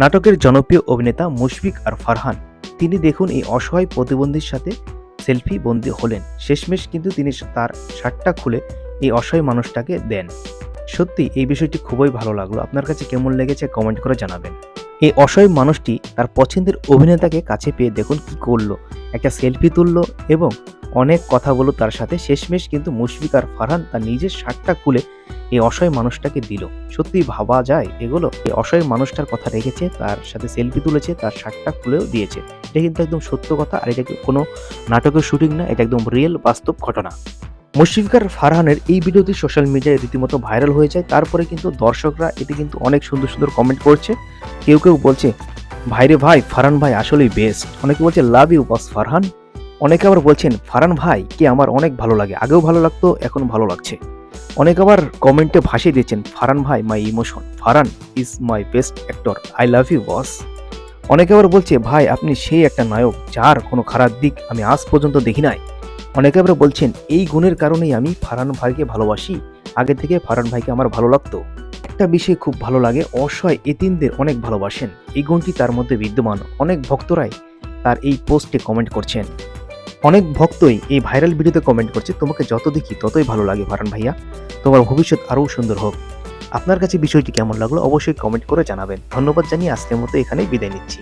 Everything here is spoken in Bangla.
নাটকের জনপ্রিয় অভিনেতা মুশফিক আর ফারহান তিনি দেখুন এই অসহায় প্রতিবন্ধীর সাথে সেলফি বন্দী হলেন। শেষমেশ কিন্তু তিনি তার শার্টটা খুলে এই অসহায় মানুষটাকে দেন। সত্যি এই বিষয়টি খুবই ভালো লাগলো। আপনার কাছে কেমন লেগেছে কমেন্ট করে জানাবেন। এই অসহায় মানুষটি তার পছন্দের অভিনেতাকে কাছে পেয়ে দেখুন কি করলো, একটা সেলফি তুললো এবং অনেক কথা বলল তার সাথে। শেষমেশ কিন্তু মুশফিক আর ফারহান তার নিজের শার্টটা খুলে এই অসহায় মানুষটাকে দিল। সত্যি ভাবা যায় এগুলো? এই অসহায় মানুষটার কথা রেখেছে, তার সাথে সেলফি তুলেছে, তার শার্টটা খুলেও দিয়েছে। এটা কিন্তু একদম সত্য কথা, আর এটা কোনো নাটকের শুটিং না, এটা একদম রিয়েল বাস্তব ঘটনা। মুশফিক আর ফারহানের এই ভিডিওটি সোশ্যাল মিডিয়ায় রীতিমতো ভাইরাল হয়ে যায়। তারপরে কিন্তু দর্শকরা এতে কিন্তু অনেক সুন্দর সুন্দর কমেন্ট করছে। কেউ কেউ বলছে ভাইরে ভাই, ফারহান ভাই আসলেই বেস্ট। অনেকে বলছে লাভ ইউ বস ফারহান। অনেকে আবার বলছেন ফারহান ভাই কে আমার অনেক ভালো লাগে, আগেও ভালো লাগতো এখন ভালো লাগছে। অনেকে আবার কমেন্টে ভাসিয়ে দিচ্ছেন ফারহান ভাই my emotion, Farhan is my best actor, I love you boss. অনেকে আবার বলছে ভাই আপনি সেই একটা নায়ক যার কোনো খারাপ দিক আমি আজ পর্যন্ত দেখি নাই। অনেকে আবার বলছেন এই গুণের কারণেই আমি ফারহান ভাইকে ভালোবাসি, আগে থেকে ফারহান ভাইকে আমার ভালো লাগতো। একটা বিষয় খুব ভালো লাগে, অসহায় এতিমদের অনেক ভালোবাসেন, এই গুণটি তার মধ্যে বিদ্যমান। অনেক ভক্তরাই তার এই পোস্টে কমেন্ট করছেন। অনেক ভক্তই এই ভাইরাল ভিডিওতে কমেন্ট করছে তোমাকে যত দেখি ততই ভালো লাগে ফারহান ভাইয়া, তোমার ভবিষ্যৎ আরও সুন্দর হোক। আপনার কাছে বিষয়টি কেমন লাগলো অবশ্যই কমেন্ট করে জানাবেন। ধন্যবাদ জানিয়ে আজকের মতো এখানেই বিদায় নিচ্ছি।